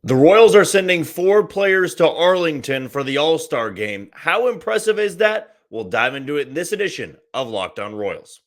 The Royals are sending 4 players to Arlington for the All-Star game. How impressive is that? We'll dive into it in this edition of Locked On Royals.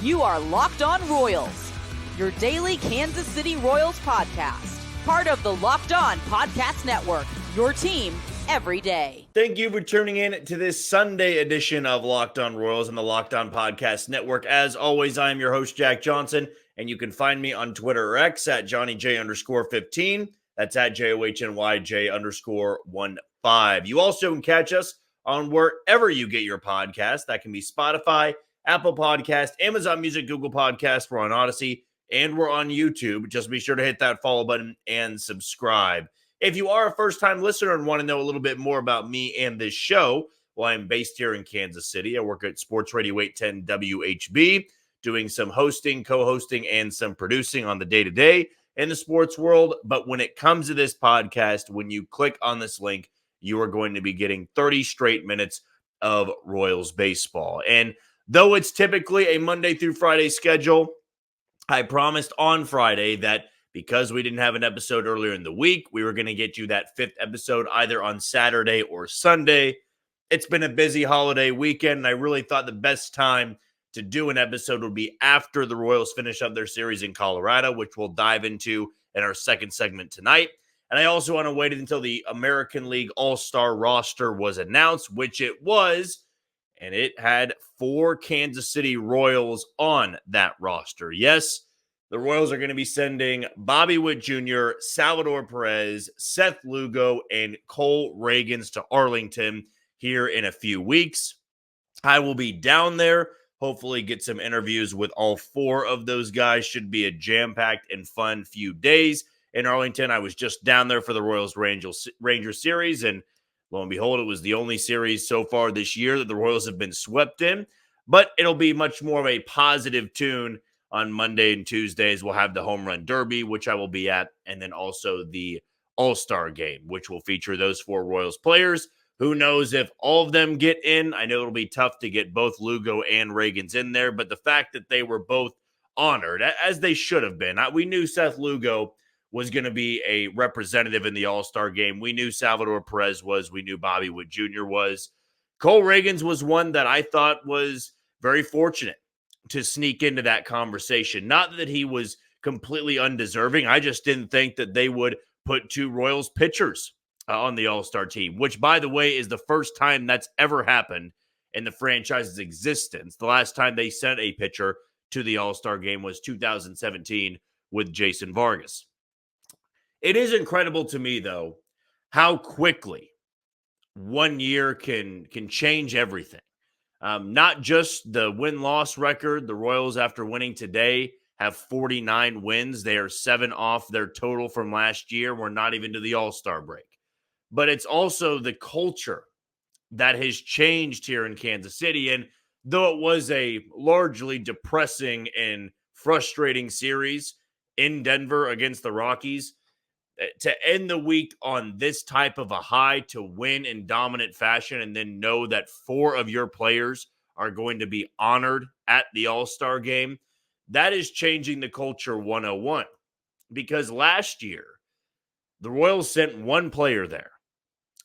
You are Locked On Royals, your daily Kansas City Royals podcast. Part of the Locked On Podcast Network, your team every day. Thank you for tuning in to this Sunday edition of Locked On Royals and the Locked On Podcast Network. As always, I am your host, Jack Johnson, and you can find me on Twitter or X at JohnnyJ_15. That's at JOHNYJ_15. You also can catch us on wherever you get your podcast. That can be Spotify, Apple Podcast, Amazon Music, Google Podcast. We're on Odyssey, and we're on YouTube. Just be sure to hit that follow button and subscribe. If you are a first-time listener and want to know a little bit more about me and this show, well, I'm based here in Kansas City. I work at Sports Radio 810 WHB, doing some hosting, co-hosting, and some producing on the day-to-day in the sports world. But when it comes to this podcast, when you click on this link, you are going to be getting 30 straight minutes of Royals baseball. And though it's typically a Monday through Friday schedule, I promised on Friday that because we didn't have an episode earlier in the week, we were going to get you that 5th episode either on Saturday or Sunday. It's been a busy holiday weekend, and I really thought the best time to do an episode would be after the Royals finish up their series in Colorado, which we'll dive into in our second segment tonight. And I also want to wait until the American League All-Star roster was announced, which it was, and it had 4 Kansas City Royals on that roster. Yes, the Royals are going to be sending Bobby Witt Jr., Salvador Perez, Seth Lugo, and Cole Ragans to Arlington here in a few weeks. I will be down there, hopefully get some interviews with all 4 of those guys. Should be a jam-packed and fun few days in Arlington. I was just down there for the Royals Ranger series, and lo and behold, it was the only series so far this year that the Royals have been swept in. But it'll be much more of a positive tune. On Monday and Tuesdays, we'll have the Home Run Derby, which I will be at, and then also the All-Star Game, which will feature those 4 Royals players. Who knows if all of them get in? I know it'll be tough to get both Lugo and Ragans in there, but the fact that they were both honored, as they should have been. We knew Seth Lugo was going to be a representative in the All-Star Game. We knew Salvador Perez was. We knew Bobby Witt Jr. was. Cole Ragans was one that I thought was very fortunate to sneak into that conversation. Not that he was completely undeserving. I just didn't think that they would put 2 Royals pitchers on the All-Star team, which, by the way, is the first time that's ever happened in the franchise's existence. The last time they sent a pitcher to the All-Star game was 2017 with Jason Vargas. It is incredible to me, though, how quickly 1 year can change everything. Not just the win-loss record. The Royals, after winning today, have 49 wins. They are 7 off their total from last year. We're not even to the All-Star break. But it's also the culture that has changed here in Kansas City. And though it was a largely depressing and frustrating series in Denver against the Rockies, to end the week on this type of a high, to win in dominant fashion, and then know that 4 of your players are going to be honored at the All-Star game, that is changing the culture 101. Because last year, the Royals sent 1 player there,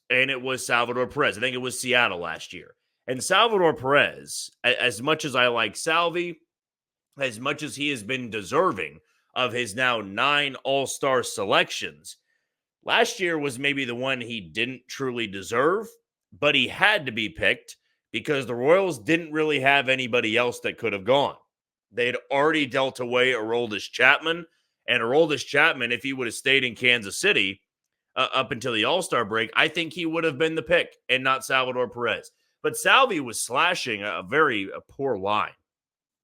and it was Salvador Perez. I think it was Seattle last year. And Salvador Perez, as much as I like Salvi, as much as he has been deserving of his now 9 All-Star selections, last year was maybe the one he didn't truly deserve, but he had to be picked because the Royals didn't really have anybody else that could have gone. They had already dealt away Aroldis Chapman, and Aroldis Chapman, if he would have stayed in Kansas City up until the All-Star break, I think he would have been the pick and not Salvador Perez. But Salvi was slashing a very poor line.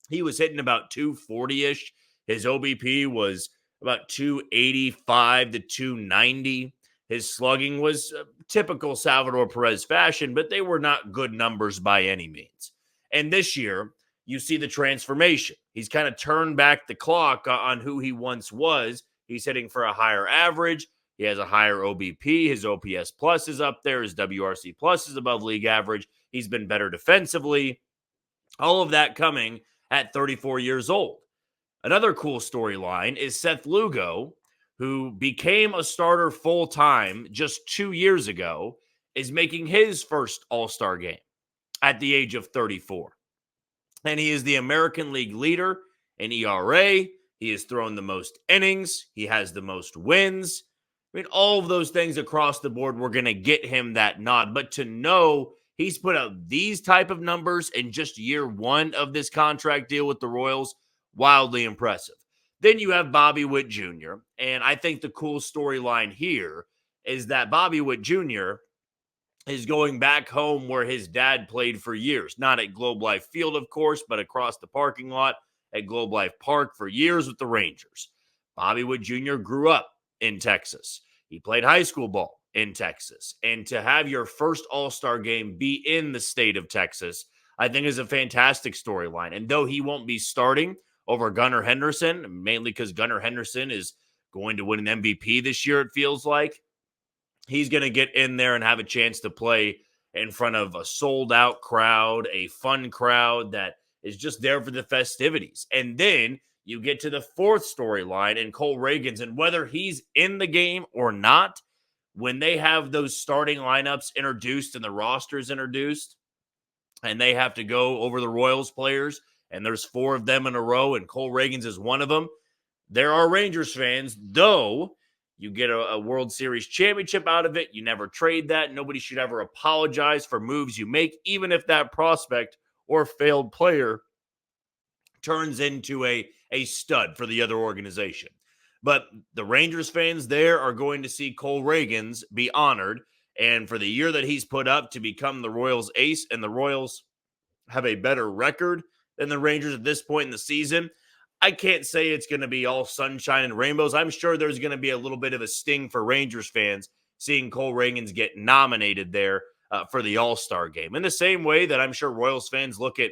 He was hitting about 240-ish. His OBP was about 285 to 290. His slugging was typical Salvador Perez fashion, but they were not good numbers by any means. And this year, you see the transformation. He's kind of turned back the clock on who he once was. He's hitting for a higher average. He has a higher OBP. His OPS plus is up there. His WRC plus is above league average. He's been better defensively. All of that coming at 34 years old. Another cool storyline is Seth Lugo, who became a starter full-time just 2 years ago, is making his first All-Star game at the age of 34. And he is the American League leader in ERA. He has thrown the most innings. He has the most wins. I mean, all of those things across the board, we're going to get him that nod. But to know he's put up these type of numbers in just year one of this contract deal with the Royals, wildly impressive. Then you have Bobby Witt Jr., and I think the cool storyline here is that Bobby Witt Jr. is going back home where his dad played for years. Not at Globe Life Field, of course, but across the parking lot at Globe Life Park for years with the Rangers. Bobby Witt Jr. grew up in Texas. He played high school ball in Texas. And to have your first All-Star game be in the state of Texas, I think is a fantastic storyline. And though he won't be starting over Gunnar Henderson, mainly because Gunnar Henderson is going to win an MVP this year, it feels like, he's going to get in there and have a chance to play in front of a sold-out crowd, a fun crowd that is just there for the festivities. And then you get to the fourth storyline and Cole Reagans, and whether he's in the game or not, when they have those starting lineups introduced and the rosters introduced, and they have to go over the Royals players, and there's 4 of them in a row, and Cole Reagans is one of them, there are Rangers fans, though you get a World Series championship out of it. You never trade that. Nobody should ever apologize for moves you make, even if that prospect or failed player turns into a stud for the other organization. But the Rangers fans there are going to see Cole Reagans be honored, and for the year that he's put up to become the Royals ace, and the Royals have a better record than the Rangers at this point in the season, I can't say it's going to be all sunshine and rainbows. I'm sure there's going to be a little bit of a sting for Rangers fans seeing Cole Reagans get nominated there for the All-Star game. In the same way that I'm sure Royals fans look at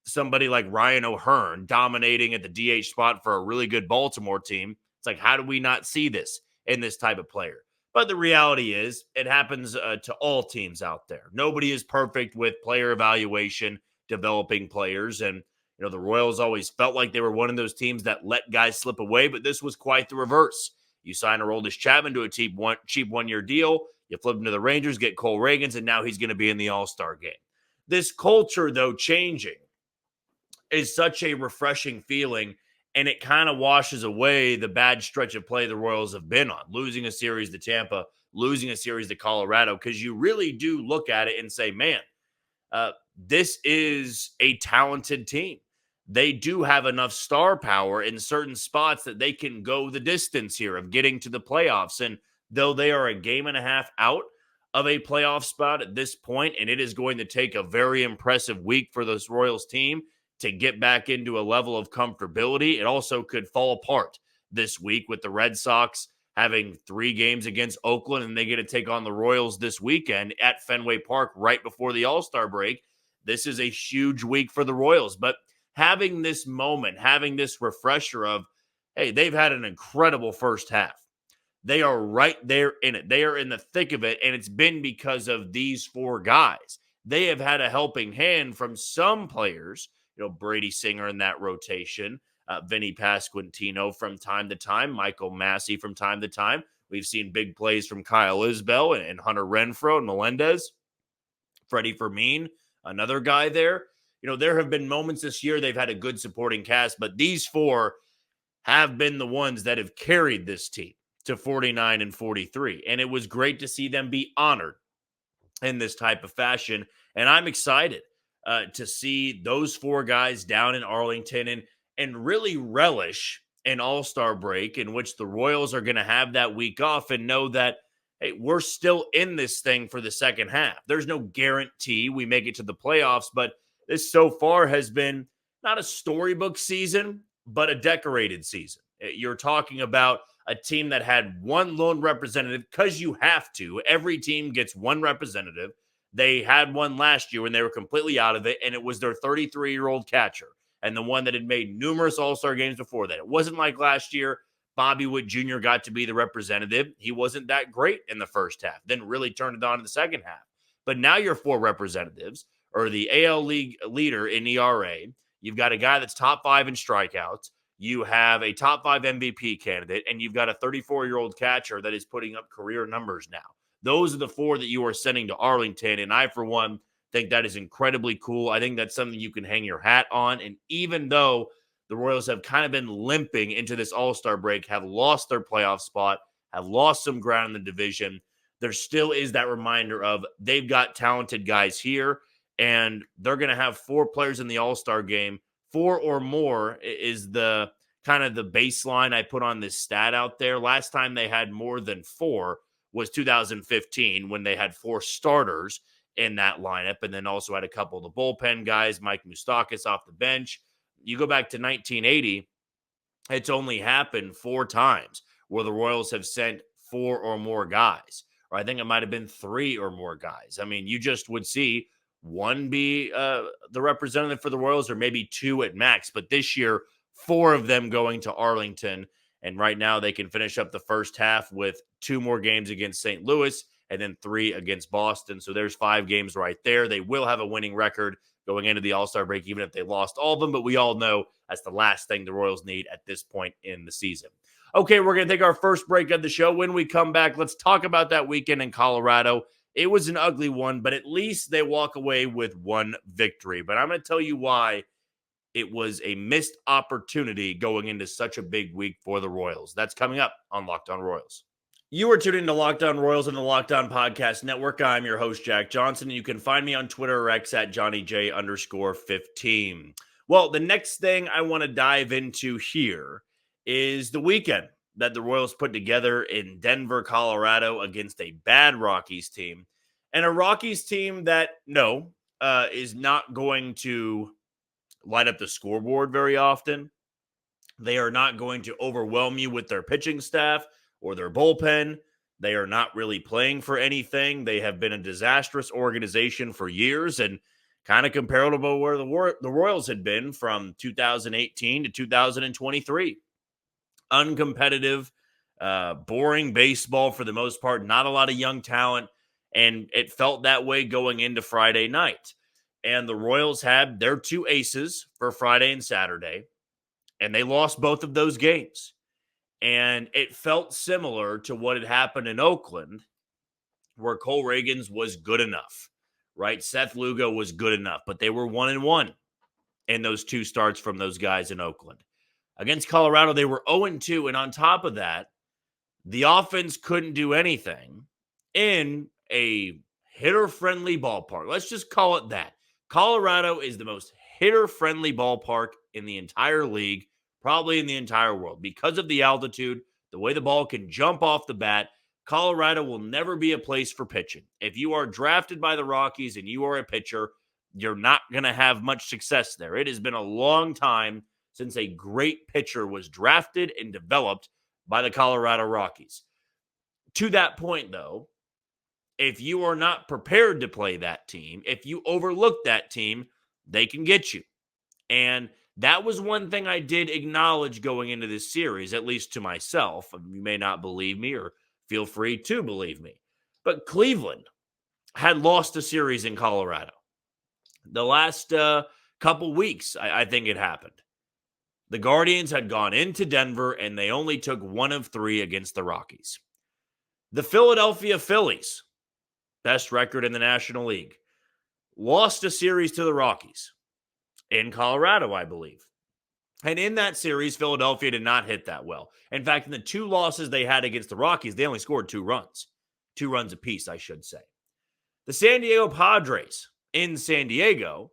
somebody like Ryan O'Hearn dominating at the DH spot for a really good Baltimore team. It's like, how do we not see this in this type of player? But the reality is it happens to all teams out there. Nobody is perfect with player evaluation, developing players, and the Royals always felt like they were one of those teams that let guys slip away, but this was quite the reverse. You sign Aroldis Chapman to a cheap one-year deal, you flip him to the Rangers, get Cole Reagans, and now he's going to be in the All-Star game. This culture, though, changing is such a refreshing feeling, and it kind of washes away the bad stretch of play the Royals have been on, losing a series to Tampa, losing a series to Colorado, because you really do look at it and say, man, this is a talented team. They do have enough star power in certain spots that they can go the distance here of getting to the playoffs. And though they are a game and a half out of a playoff spot at this point, and it is going to take a very impressive week for this Royals team to get back into a level of comfortability, it also could fall apart this week with the Red Sox having 3 games against Oakland, and they get to take on the Royals this weekend at Fenway Park right before the All-Star break. This is a huge week for the Royals, but having this moment, having this refresher of, hey, they've had an incredible first half. They are right there in it. They are in the thick of it, and it's been because of these 4 guys. They have had a helping hand from some players, Brady Singer in that rotation, Vinny Pasquantino from time to time, Michael Massey from time to time. We've seen big plays from Kyle Isbell and Hunter Renfroe and Melendez. Freddie Fermin, another guy there. There have been moments this year they've had a good supporting cast, but these 4 have been the ones that have carried this team to 49 and 43. And it was great to see them be honored in this type of fashion. And I'm excited to see those 4 guys down in Arlington and really relish an All-Star break in which the Royals are going to have that week off and know that, hey, we're still in this thing for the second half. There's no guarantee we make it to the playoffs, but this so far has been not a storybook season, but a decorated season. You're talking about a team that had 1 lone representative because you have to. Every team gets 1 representative. They had one last year when they were completely out of it, and it was their 33-year-old catcher and the one that had made numerous All-Star games before that. It wasn't like last year. Bobby Witt Jr. got to be the representative. He wasn't that great in the first half, then really turned it on in the second half. But now your 4 representatives are the AL League leader in ERA. You've got a guy that's top 5 in strikeouts. You have a top 5 MVP candidate, and you've got a 34-year-old catcher that is putting up career numbers now. Those are the 4 that you are sending to Arlington, and I, for one, think that is incredibly cool. I think that's something you can hang your hat on, and even though the Royals have kind of been limping into this All-Star break, have lost their playoff spot, have lost some ground in the division, there still is that reminder of they've got talented guys here, and they're going to have 4 players in the All-Star game. 4 or more is the kind of the baseline I put on this stat out there. Last time they had more than 4 was 2015 when they had 4 starters in that lineup, and then also had a couple of the bullpen guys, Mike Moustakas off the bench. You go back to 1980, it's only happened 4 times where the Royals have sent 4 or more guys. Or I think it might have been 3 or more guys. I mean, you just would see one be the representative for the Royals, or maybe 2 at max. But this year, 4 of them going to Arlington. And right now they can finish up the first half with 2 more games against St. Louis and then 3 against Boston. So there's 5 games right there. They will have a winning record going into the All-Star break, even if they lost all of them. But we all know that's the last thing the Royals need at this point in the season. Okay, we're going to take our first break of the show. When we come back, let's talk about that weekend in Colorado. It was an ugly one, but at least they walk away with 1 victory. But I'm going to tell you why it was a missed opportunity going into such a big week for the Royals. That's coming up on Locked On Royals. You are tuned into Locked On Royals and the Locked On Podcast Network. I'm your host, Jack Johnson, and you can find me on Twitter or X at JohnnyJ_15. Well, the next thing I want to dive into here is the weekend that the Royals put together in Denver, Colorado against a bad Rockies team. And a Rockies team that, is not going to light up the scoreboard very often. They are not going to overwhelm you with their pitching staff or their bullpen. They are not really playing for anything. They have been a disastrous organization for years, and kind of comparable where the Royals had been from 2018 to 2023. Uncompetitive, boring baseball for the most part, not a lot of young talent, and it felt that way going into Friday night. And the Royals had their 2 aces for Friday and Saturday, and they lost both of those games. And it felt similar to what had happened in Oakland, where Cole Reagans was good enough, right? Seth Lugo was good enough, but they were 1-1 in those 2 starts from those guys in Oakland. Against Colorado, they were 0-2, and on top of that, the offense couldn't do anything in a hitter-friendly ballpark. Let's just call it that. Colorado is the most hitter-friendly ballpark in the entire league, probably in the entire world. Because of the altitude, the way the ball can jump off the bat, Colorado will never be a place for pitching. If you are drafted by the Rockies and you are a pitcher, you're not going to have much success there. It has been a long time since a great pitcher was drafted and developed by the Colorado Rockies. To that point, though, if you are not prepared to play that team, if you overlook that team, they can get you. And that was one thing I did acknowledge going into this series, at least to myself. You may not believe me, or feel free to believe me. But Cleveland had lost a series in Colorado. The last couple weeks, I think it happened. The Guardians had gone into Denver, and they only took 1 of 3 against the Rockies. The Philadelphia Phillies, best record in the National League, lost a series to the Rockies in Colorado, I believe. And in that series, Philadelphia did not hit that well. In fact, in the 2 losses they had against the Rockies, they only scored 2 runs. 2 runs apiece, I should say. The San Diego Padres in San Diego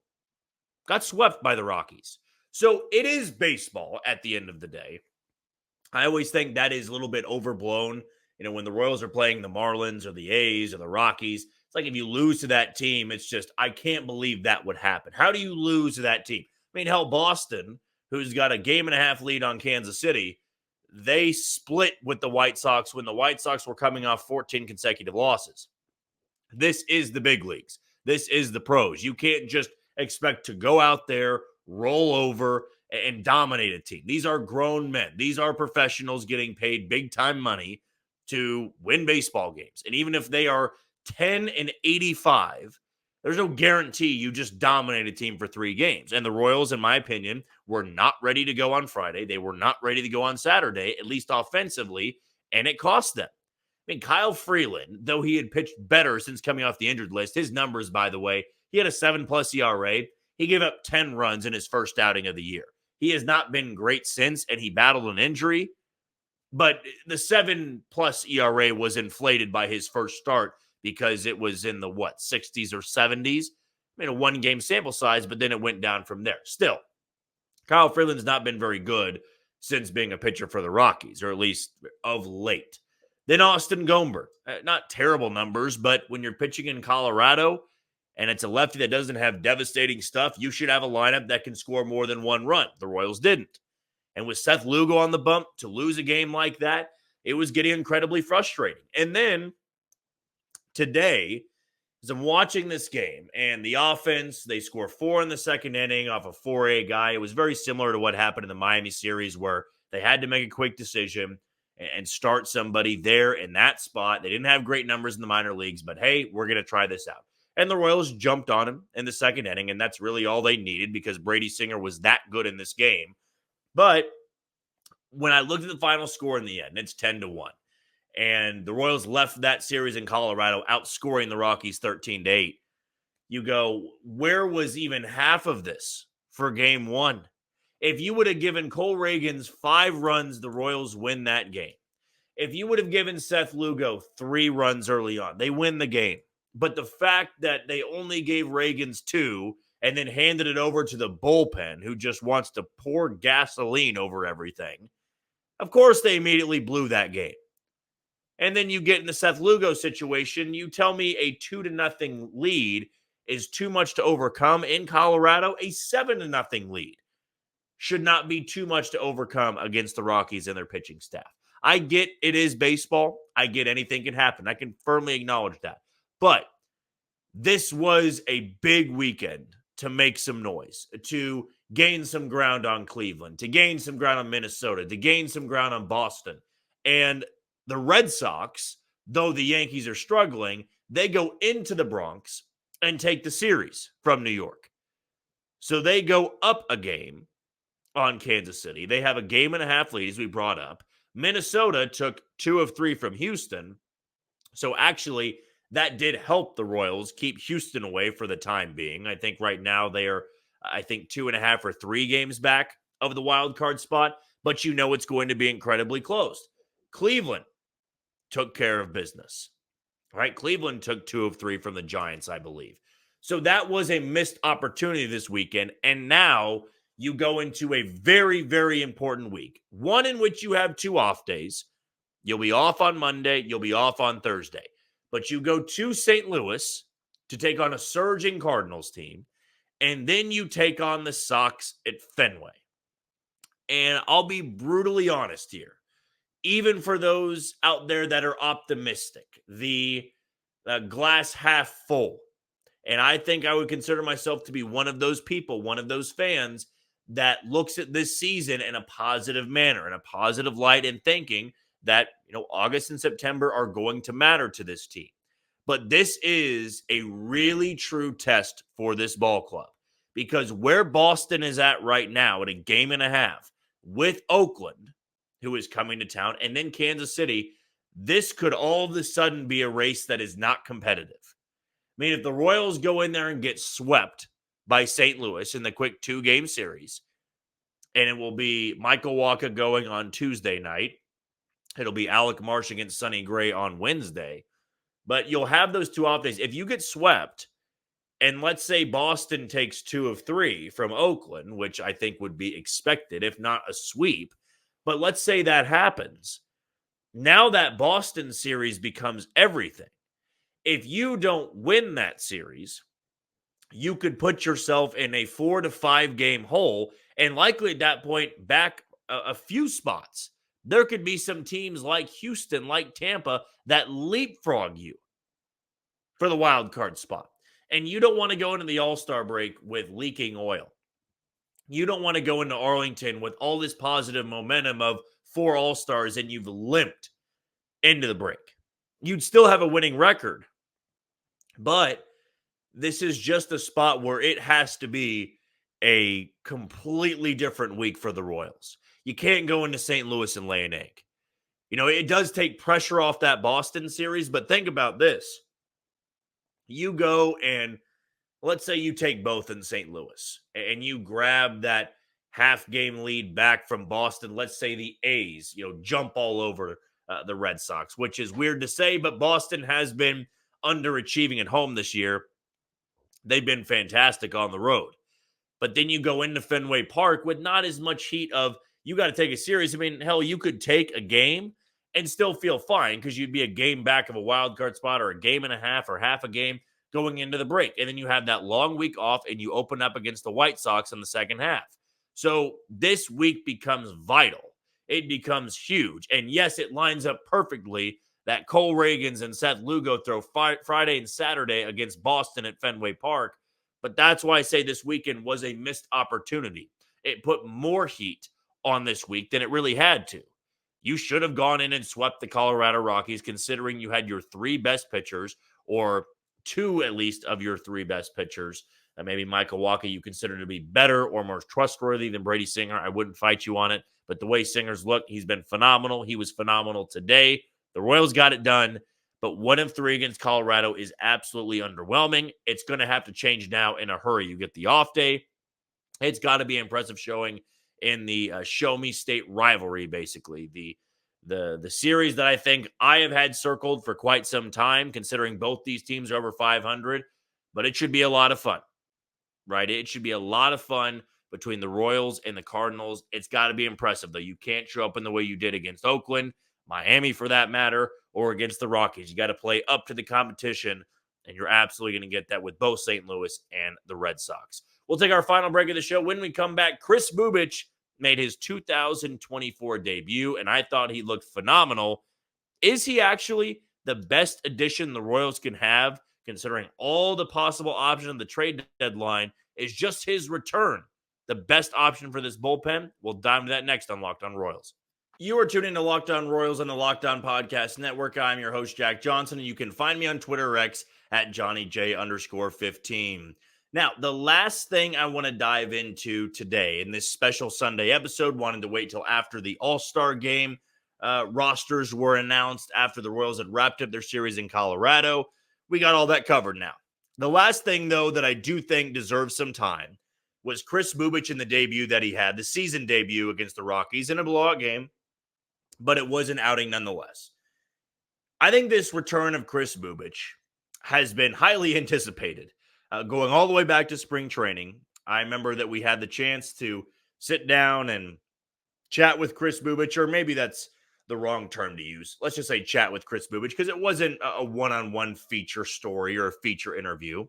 got swept by the Rockies. So it is baseball at the end of the day. I always think that is a little bit overblown. When the Royals are playing the Marlins or the A's or the Rockies, it's like if you lose to that team, it's just, I can't believe that would happen. How do you lose to that team? I mean, hell, Boston, who's got a 1.5 lead on Kansas City, they split with the White Sox when the White Sox were coming off 14 consecutive losses. This is the big leagues. This is the pros. You can't just expect to go out there, roll over, and dominate a team. These are grown men. These are professionals getting paid big-time money to win baseball games. And even if they are 10-85 There's no guarantee you just dominate a team for 3 games. And the Royals, in my opinion, were not ready to go on Friday. They were not ready to go on Saturday, at least offensively, and it cost them. I mean, Kyle Freeland, though he had pitched better since coming off the injured list, his numbers, by the way, he had a 7+ ERA. He gave up 10 runs in his first outing of the year. He has not been great since, and he battled an injury. But the 7+ ERA was inflated by his first start because it was in the, 60s or 70s? I mean, a 1-game sample size, but then it went down from there. Still, Kyle Freeland's not been very good since being a pitcher for the Rockies, or at least of late. Then Austin Gomber. Not terrible numbers, but when you're pitching in Colorado and it's a lefty that doesn't have devastating stuff, you should have a lineup that can score more than 1 run. The Royals didn't. And with Seth Lugo on the bump, to lose a game like that, it was getting incredibly frustrating. And then today, as I'm watching this game, and the offense, they score 4 in the second inning off a 4A guy. It was very similar to what happened in the Miami series where they had to make a quick decision and start somebody there in that spot. They didn't have great numbers in the minor leagues, but hey, we're going to try this out. And the Royals jumped on him in the second inning, and that's really all they needed because Brady Singer was that good in this game. But when I looked at the final score in the end, it's 10-1. And the Royals left that series in Colorado outscoring the Rockies 13-8. You go, where was even half of this for game 1? If you would have given Cole Reagans 5 runs, the Royals win that game. If you would have given Seth Lugo 3 runs early on, they win the game. But the fact that they only gave Reagans 2 and then handed it over to the bullpen, who just wants to pour gasoline over everything, of course they immediately blew that game. And then you get in the Seth Lugo situation. You tell me a 2-0 lead is too much to overcome in Colorado. A 7-0 lead should not be too much to overcome against the Rockies and their pitching staff. I get it is baseball. I get anything can happen. I can firmly acknowledge that. But this was a big weekend to make some noise, to gain some ground on Cleveland, to gain some ground on Minnesota, to gain some ground on Boston. And the Red Sox, though the Yankees are struggling, they go into the Bronx and take the series from New York. So they go up a game on Kansas City. They have a 1.5 lead, as we brought up. Minnesota took 2 of 3 from Houston. So actually, that did help the Royals keep Houston away for the time being. I think right now they are, 2.5 or 3 games back of the wild card spot, but you know it's going to be incredibly close. Cleveland took care of business, right? Cleveland took 2 of 3 from the Giants, I believe. So that was a missed opportunity this weekend, and now you go into a very, very important week, one in which you have 2 off days. You'll be off on Monday. You'll be off on Thursday. But you go to St. Louis to take on a surging Cardinals team, and then you take on the Sox at Fenway. And I'll be brutally honest here. Even for those out there that are optimistic, the glass half full, and I think I would consider myself to be one of those people, one of those fans that looks at this season in a positive manner, in a positive light, and thinking that, August and September are going to matter to this team. But this is a really true test for this ball club because where Boston is at right now at a 1.5 with Oakland, who is coming to town, and then Kansas City, this could all of a sudden be a race that is not competitive. I mean, if the Royals go in there and get swept by St. Louis in the quick 2-game series, and it will be Michael Wacha going on Tuesday night, it'll be Alec Marsh against Sonny Gray on Wednesday. But you'll have those 2 off days. If you get swept, and let's say Boston takes 2 of 3 from Oakland, which I think would be expected, if not a sweep, but let's say that happens. Now that Boston series becomes everything. If you don't win that series, you could put yourself in a 4 to 5 game hole, and likely at that point back a few spots. There could be some teams like Houston, like Tampa, that leapfrog you for the wild card spot. And you don't want to go into the All-Star break with leaking oil. You don't want to go into Arlington with all this positive momentum of 4 All-Stars and you've limped into the break. You'd still have a winning record, but this is just a spot where it has to be a completely different week for the Royals. You can't go into St. Louis and lay an egg. It does take pressure off that Boston series, but think about this. You go and let's say you take both in St. Louis and you grab that half game lead back from Boston. Let's say the A's, jump all over the Red Sox, which is weird to say, but Boston has been underachieving at home this year. They've been fantastic on the road. But then you go into Fenway Park with not as much heat of you got to take a series. I mean, hell, you could take a game and still feel fine because you'd be a game back of a wild card spot or a game and a half or half a game going into the break. And then you have that long week off and you open up against the White Sox in the second half. So this week becomes vital. It becomes huge. And yes, it lines up perfectly that Cole Reagans and Seth Lugo throw Friday and Saturday against Boston at Fenway Park. But that's why I say this weekend was a missed opportunity. It put more heat on this week than it really had to. You should have gone in and swept the Colorado Rockies, considering you had your three best pitchers, or two at least of your three best pitchers. Maybe Michael Wacha you consider to be better or more trustworthy than Brady Singer. I wouldn't fight you on it. But the way Singer's looked, he's been phenomenal. He was phenomenal today. The Royals got it done. But 1 of 3 against Colorado is absolutely underwhelming. It's going to have to change now in a hurry. You get the off day. It's got to be an impressive showing in the Show Me State rivalry, basically. The series that I think I have had circled for quite some time, considering both these teams are over 500. But it should be a lot of fun, right? It should be a lot of fun between the Royals and the Cardinals. It's got to be impressive, though. You can't show up in the way you did against Oakland, Miami for that matter, or against the Rockies. You got to play up to the competition, and you're absolutely going to get that with both St. Louis and the Red Sox. We'll take our final break of the show. When we come back, Kris Bubic made his 2024 debut, and I thought he looked phenomenal. Is he actually the best addition the Royals can have, considering all the possible options of the trade deadline? Is just his return the best option for this bullpen? We'll dive into that next on Locked On Royals. You are tuning to Locked On Royals on the Locked On Podcast Network. I'm your host, Jack Johnson, and you can find me on Twitter or X at JohnnyJ_15. Now, the last thing I want to dive into today in this special Sunday episode, wanted to wait till after the All-Star game rosters were announced, after the Royals had wrapped up their series in Colorado. We got all that covered now. The last thing, though, that I do think deserves some time was Kris Bubic in the debut that he had, the season debut against the Rockies in a blowout game. But it was an outing nonetheless. I think this return of Kris Bubic has been highly anticipated. Going all the way back to spring training, I remember that we had the chance to sit down and chat with Kris Bubic, or maybe that's the wrong term to use. Let's just say chat with Kris Bubic, because it wasn't a one-on-one feature story or a feature interview.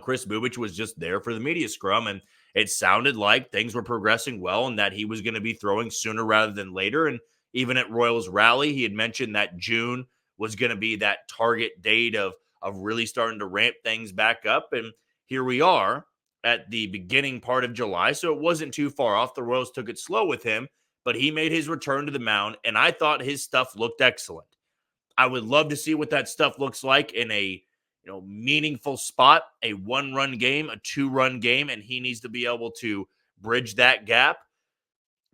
Kris Bubic was just there for the media scrum, and it sounded like things were progressing well and that he was going to be throwing sooner rather than later. And even at Royals Rally, he had mentioned that June was going to be that target date of really starting to ramp things back up. And here we are at the beginning part of July, so it wasn't too far off. The Royals took it slow with him, but he made his return to the mound, and I thought his stuff looked excellent. I would love to see what that stuff looks like in a meaningful spot, a 1-run game, a 2-run game, and he needs to be able to bridge that gap.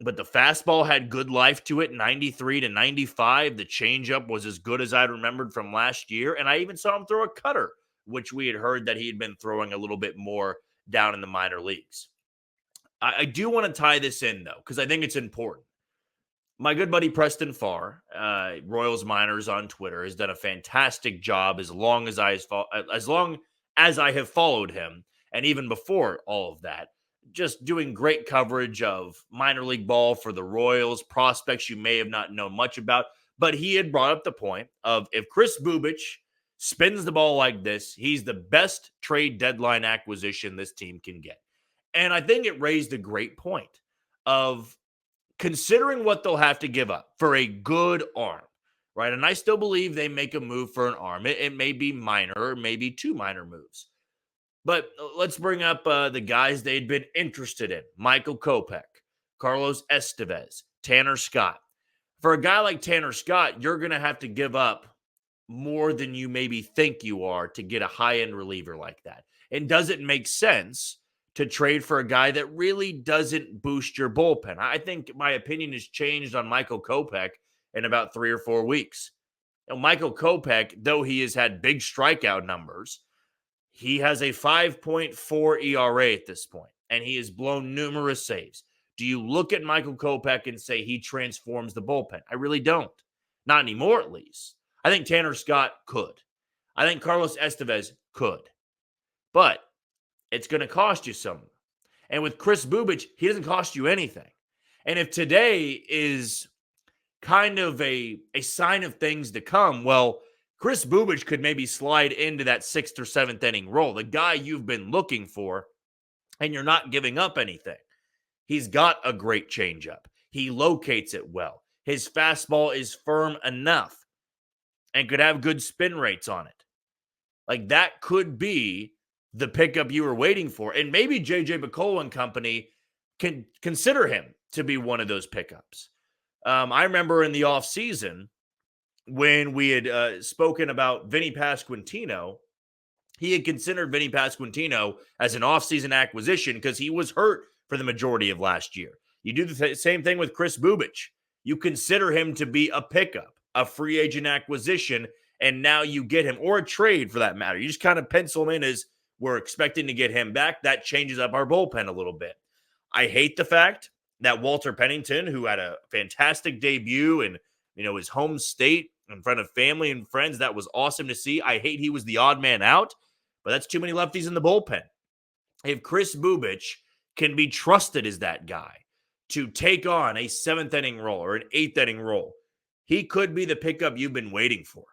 But the fastball had good life to it, 93 to 95. The changeup was as good as I remembered from last year. And I even saw him throw a cutter, which we had heard that he had been throwing a little bit more down in the minor leagues. I do want to tie this in, though, because I think it's important. My good buddy Preston Farr, Royals Miners on Twitter, has done a fantastic job as long as I have followed him, and even before all of that. Just doing great coverage of minor league ball for the Royals, prospects you may have not known much about. But he had brought up the point of if Kris Bubic spins the ball like this, he's the best trade deadline acquisition this team can get. And I think it raised a great point of considering what they'll have to give up for a good arm, right? And I still believe they make a move for an arm. It may be minor, or maybe 2 minor moves. But let's bring up the guys they'd been interested in. Michael Kopech, Carlos Estevez, Tanner Scott. For a guy like Tanner Scott, you're going to have to give up more than you maybe think you are to get a high-end reliever like that. And does it make sense to trade for a guy that really doesn't boost your bullpen? I think my opinion has changed on Michael Kopech in about 3 or 4 weeks. Michael Kopech, though he has had big strikeout numbers, he has a 5.4 ERA at this point, and he has blown numerous saves. Do you look at Michael Kopech and say he transforms the bullpen? I really don't. Not anymore, at least. I think Tanner Scott could. I think Carlos Estevez could. But it's going to cost you something. And with Kris Bubic, he doesn't cost you anything. And if today is kind of a sign of things to come, well, Kris Bubic could maybe slide into that 6th or 7th inning role, the guy you've been looking for, and you're not giving up anything. He's got a great changeup. He locates it well. His fastball is firm enough and could have good spin rates on it. Like, that could be the pickup you were waiting for. And maybe J.J. Picollo and company can consider him to be one of those pickups. I remember in the offseason when we had spoken about Vinny Pasquantino, he had considered Vinny Pasquantino as an offseason acquisition because he was hurt for the majority of last year. You do the same thing with Kris Bubic. You consider him to be a pickup, a free agent acquisition, and now you get him, or a trade for that matter. You just kind of pencil him in as we're expecting to get him back. That changes up our bullpen a little bit. I hate the fact that Walter Pennington, who had a fantastic debut in his home state in front of family and friends, that was awesome to see. I hate he was the odd man out, but that's too many lefties in the bullpen. If Kris Bubic can be trusted as that guy to take on a 7th inning role or an 8th inning role, he could be the pickup you've been waiting for.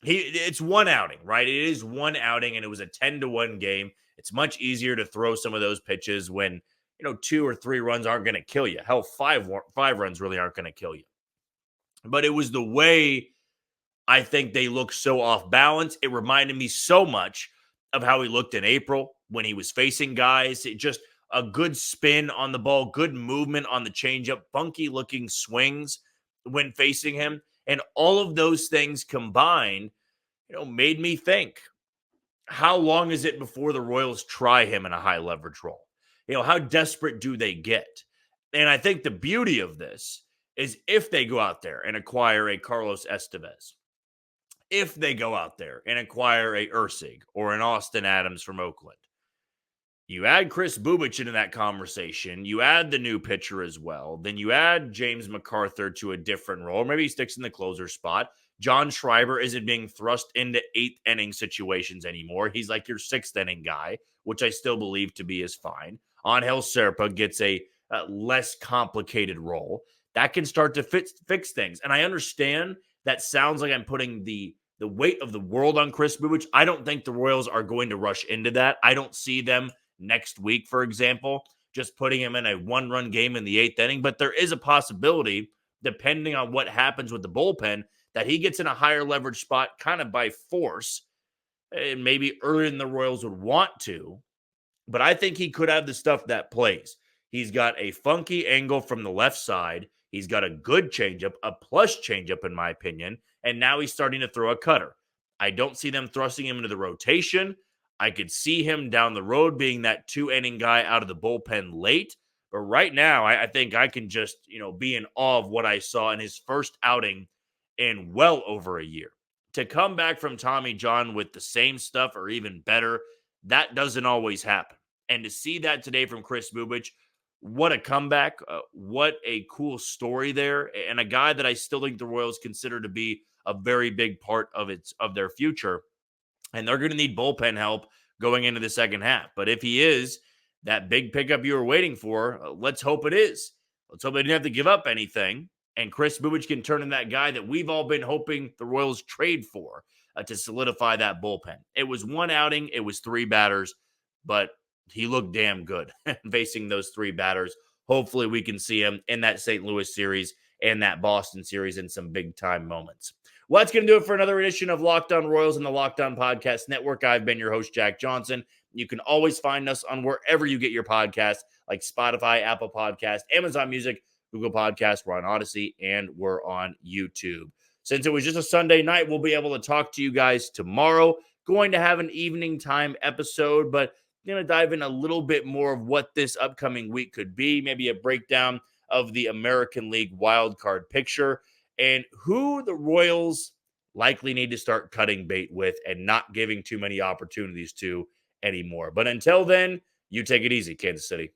It's one outing, right? It is one outing, and it was a 10-1 game. It's much easier to throw some of those pitches when 2 or 3 runs aren't going to kill you. Hell, 5 runs really aren't going to kill you. But it was the way I think they looked so off balance. It reminded me so much of how he looked in April when he was facing guys. It just a good spin on the ball, good movement on the changeup, funky looking swings when facing him. And all of those things combined, made me think, how long is it before the Royals try him in a high leverage role? How desperate do they get? And I think the beauty of this is if they go out there and acquire a Carlos Estevez, if they go out there and acquire a Ursig or an Austin Adams from Oakland, you add Kris Bubic into that conversation, you add the new pitcher as well, then you add James MacArthur to a different role. Maybe he sticks in the closer spot. John Schreiber isn't being thrust into 8th inning situations anymore. He's like your 6th inning guy, which I still believe to be is fine. Angel Serpa gets a less complicated role. That can start to fix things. And I understand that sounds like I'm putting the weight of the world on Kris Bubic. I don't think the Royals are going to rush into that. I don't see them next week, for example, just putting him in a 1-run game in the 8th inning. But there is a possibility, depending on what happens with the bullpen, that he gets in a higher leverage spot kind of by force, and maybe earlier than the Royals would want to. But I think he could have the stuff that plays. He's got a funky angle from the left side. He's got a good changeup, a plush changeup, in my opinion. And now he's starting to throw a cutter. I don't see them thrusting him into the rotation. I could see him down the road being that 2-inning guy out of the bullpen late. But right now, I think I can just, be in awe of what I saw in his first outing in well over a year. To come back from Tommy John with the same stuff or even better, that doesn't always happen. And to see that today from Kris Bubic, what a comeback. What a cool story there. And a guy that I still think the Royals consider to be a very big part of their future. And they're going to need bullpen help going into the second half. But if he is that big pickup you were waiting for, let's hope it is. Let's hope they didn't have to give up anything. And Kris Bubic can turn in that guy that we've all been hoping the Royals trade for to solidify that bullpen. It was one outing. It was 3 batters. But he looked damn good facing those 3 batters. Hopefully we can see him in that St. Louis series and that Boston series in some big-time moments. Well, that's going to do it for another edition of Locked On Royals and the Locked On Podcast Network. I've been your host, Jack Johnson. You can always find us on wherever you get your podcasts, like Spotify, Apple Podcasts, Amazon Music, Google Podcasts. We're on Odyssey, and we're on YouTube. Since it was just a Sunday night, we'll be able to talk to you guys tomorrow. Going to have an evening time episode, but going to dive in a little bit more of what this upcoming week could be, maybe a breakdown of the American League wildcard picture and who the Royals likely need to start cutting bait with and not giving too many opportunities to anymore. But until then, you take it easy, Kansas City.